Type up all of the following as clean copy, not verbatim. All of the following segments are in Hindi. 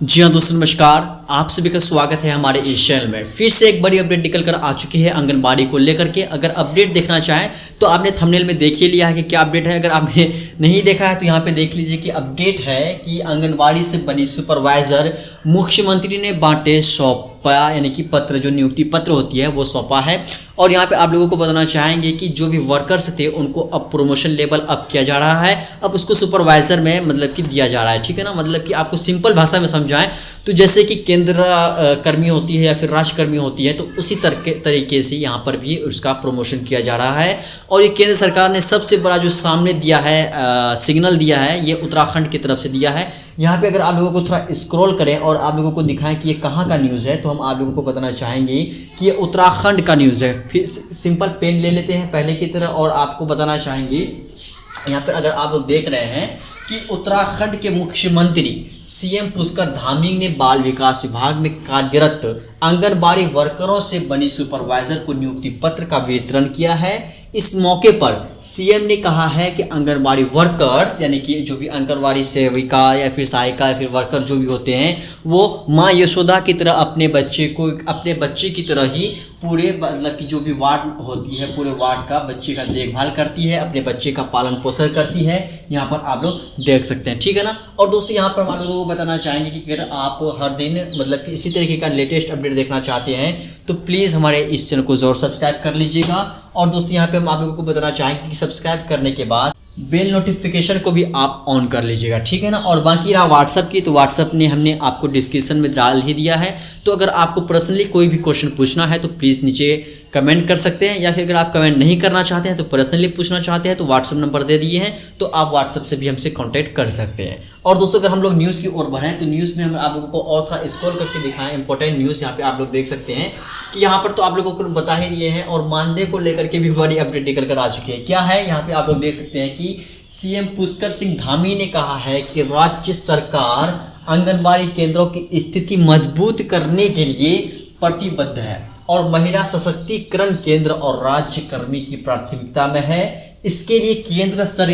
जी हाँ दोस्तों, नमस्कार। आप सभी का स्वागत है हमारे इस चैनल में। फिर से एक बड़ी अपडेट निकल कर आ चुकी है आंगनबाड़ी को लेकर के। अगर अपडेट देखना चाहें तो आपने थंबनेल में देख ही लिया है कि क्या अपडेट है। अगर आपने नहीं देखा है तो यहाँ पे देख लीजिए कि अपडेट है कि आंगनबाड़ी से बनी सुपरवाइजर मुख्यमंत्री ने बांटे सौंपा, यानी कि पत्र, जो नियुक्ति पत्र होती है वो सौंपा है। और यहाँ पे आप लोगों को बताना चाहेंगे कि जो भी वर्कर्स थे उनको अब प्रमोशन लेवल अप किया जा रहा है। अब उसको सुपरवाइजर में मतलब कि दिया जा रहा है, ठीक है ना। मतलब कि आपको सिंपल भाषा में समझाएं तो जैसे कि केंद्र कर्मी होती है या फिर राज्य कर्मी होती है, तो उसी तरीके से यहाँ पर भी उसका प्रमोशन किया जा रहा है। और ये केंद्र सरकार ने सबसे बड़ा जो सामने दिया है, सिग्नल दिया है, ये उत्तराखंड की तरफ से दिया है। यहाँ पे अगर आप लोगों को थोड़ा स्क्रॉल करें और आप लोगों को दिखाएं कि ये कहाँ का न्यूज़ है, तो हम आप लोगों को बताना चाहेंगे कि ये उत्तराखंड का न्यूज़ है। फिर सिंपल पेन ले लेते हैं पहले की तरह और आपको बताना चाहेंगे यहाँ पर अगर आप लोग देख रहे हैं कि उत्तराखंड के मुख्यमंत्री सीएम पुष्कर धामी ने बाल विकास विभाग में कार्यरत आंगनबाड़ी वर्करों से बनी सुपरवाइजर को नियुक्ति पत्र का वितरण किया है। इस मौके पर सीएम ने कहा है कि आंगनबाड़ी वर्कर्स, यानी कि जो भी आंगनबाड़ी सेविका या फिर सहायिका या फिर वर्कर जो भी होते हैं, वो माँ यशोदा की तरह अपने बच्चे को अपने बच्चे की तरह ही पूरे, मतलब कि जो भी वार्ड होती है पूरे वार्ड का बच्चे का देखभाल करती है, अपने बच्चे का पालन पोषण करती है। यहाँ पर आप लोग देख सकते हैं, ठीक है ना। और दोस्तों यहाँ पर हम लोगों को बताना चाहेंगे कि अगर आप हर दिन मतलब कि इसी तरीके का लेटेस्ट अपडेट देखना चाहते हैं तो प्लीज़ हमारे इस चैनल को ज़रूर सब्सक्राइब कर लीजिएगा। और दोस्तों यहाँ पे हम आप लोगों को बताना चाहेंगे कि सब्सक्राइब करने के बाद बेल नोटिफिकेशन को भी आप ऑन कर लीजिएगा, ठीक है ना। और बाकी रहा व्हाट्सअप की, तो व्हाट्सअप ने हमने आपको डिस्क्रिप्शन में डाल ही दिया है। तो अगर आपको पर्सनली कोई भी क्वेश्चन पूछना है तो प्लीज़ नीचे कमेंट कर सकते हैं, या फिर अगर आप कमेंट नहीं करना चाहते हैं तो पर्सनली पूछना चाहते हैं तो व्हाट्सअप नंबर दे दिए हैं, तो आप व्हाट्सअप से भी हमसे कॉन्टैक्ट कर सकते हैं। और दोस्तों अगर हम लोग न्यूज़ की ओर बढ़ें तो न्यूज़ में हम आप लोगों को और थोड़ा स्क्रॉल करके दिखाएं इंपॉर्टेंट न्यूज़। यहाँ पे आप लोग देख सकते हैं कि यहाँ पर तो आप लोगों को बता ही दिए हैं, और मानदेय को लेकर के भी बड़ी अपडेट निकल कर आ चुकी है। क्या है यहाँ पे आप लोग देख सकते हैं कि सीएम पुष्कर सिंह धामी ने कहा है कि राज्य सरकार आंगनबाड़ी केंद्रों की स्थिति मजबूत करने के लिए प्रतिबद्ध है और महिला सशक्तिकरण केंद्र और राज्य कर्मी की प्राथमिकता में है। इसके लिए केंद्र से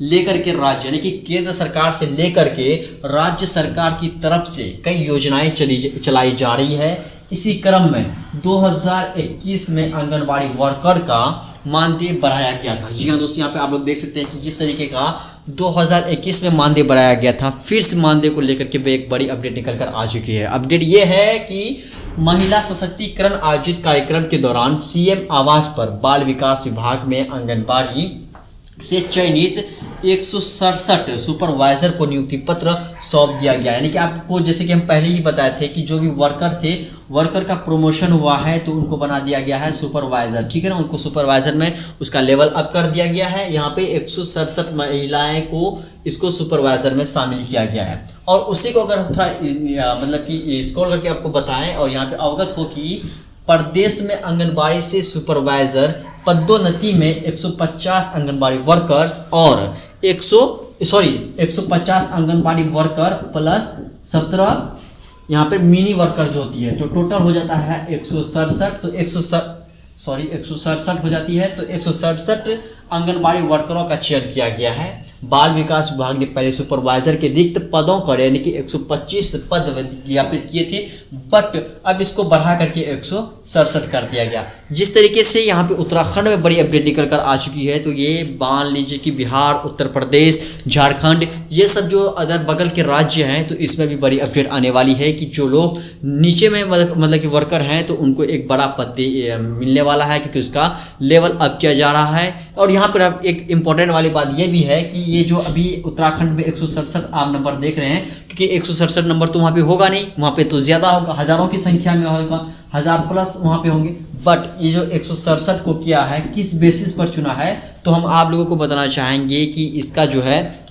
लेकर के राज्य, यानी कि केंद्र सरकार से लेकर के राज्य सरकार की तरफ से कई योजनाएं चलाई जा रही है। इसी क्रम में 2021 में आंगनबाड़ी वर्कर का मानदेय बढ़ाया गया था। जी हाँ दोस्तों, यहाँ पे आप लोग देख सकते हैं कि जिस तरीके का 2021 में मानदेय बढ़ाया गया था, फिर से मानदेय को लेकर के एक बड़ी अपडेट निकल कर आ चुकी है। अपडेट ये है कि महिला सशक्तिकरण आयोजित कार्यक्रम के दौरान सीएम आवास पर बाल विकास विभाग में आंगनबाड़ी से चयनित 167 सुपरवाइजर को नियुक्ति पत्र सौंप दिया गया। यानी कि आपको, जैसे कि हम पहले ही बताए थे कि जो भी वर्कर थे, वर्कर का प्रमोशन हुआ है तो उनको बना दिया गया है सुपरवाइजर, ठीक है ना। उनको सुपरवाइजर में उसका लेवल अप कर दिया गया है। यहाँ पे 167 महिलाएं को इसको सुपरवाइजर में शामिल किया गया है। और उसी को अगर हम थोड़ा मतलब कि स्क्रॉल करके आपको बताएं और यहाँ पे अवगत हो कि प्रदेश में आंगनबाड़ी से सुपरवाइजर पदोन्नति में 150 आंगनबाड़ी वर्कर्स और 150 आंगनबाड़ी वर्कर प्लस 17 यहाँ पे मिनी वर्कर जो होती है, तो टोटल हो जाता है 167। तो 167 हो जाती है, तो 167 आंगनबाड़ी वर्करों का चयन किया गया है। बाल विकास विभाग ने पहले सुपरवाइजर के रिक्त पदों को, यानी कि 125 पद विज्ञापित किए थे, बट अब इसको बढ़ा करके 167 कर दिया गया। जिस तरीके से यहाँ पे उत्तराखंड में बड़ी अपडेट निकल कर आ चुकी है, तो ये मान लीजिए कि बिहार, उत्तर प्रदेश, झारखंड, ये सब जो अदर बगल के राज्य हैं, तो इसमें भी बड़ी अपडेट आने वाली है कि जो लोग नीचे में मतलब कि वर्कर हैं तो उनको एक बड़ा पद मिलने वाला है, क्योंकि उसका लेवल अप किया जा रहा है। और यहाँ पर अब एक इम्पॉर्टेंट वाली बात यह भी है कि ये जो अभी उत्तराखंड में 167 आप नंबर देख रहे हैं, क्योंकि 167 नंबर तो वहाँ पे होगा नहीं, वहाँ पे तो ज़्यादा होगा, हज़ारों की संख्या में होगा, 1000 प्लस वहाँ पे होंगे। बट ये जो 167 को किया है, किस बेसिस पर चुना है, तो हम आप लोगों को बताना चाहेंगे कि इसका जो है,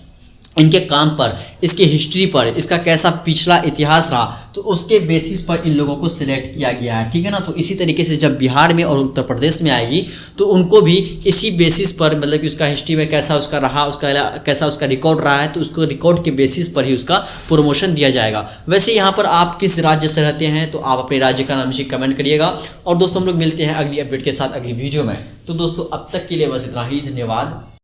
इनके काम पर, इसके हिस्ट्री पर, इसका कैसा पिछला इतिहास रहा, तो उसके बेसिस पर इन लोगों को सिलेक्ट किया गया है, ठीक है ना। तो इसी तरीके से जब बिहार में और उत्तर प्रदेश में आएगी तो उनको भी इसी बेसिस पर, मतलब कि उसका हिस्ट्री में कैसा उसका रहा, उसका कैसा उसका रिकॉर्ड रहा है, तो उसको रिकॉर्ड के बेसिस पर ही उसका प्रमोशन दिया जाएगा। वैसे यहाँ पर आप किस राज्य से रहते हैं तो आप अपने राज्य का नाम नीचे कमेंट करिएगा। और दोस्तों हम लोग मिलते हैं अगली अपडेट के साथ अगली वीडियो में। तो दोस्तों अब तक के लिए बस इतना ही, धन्यवाद।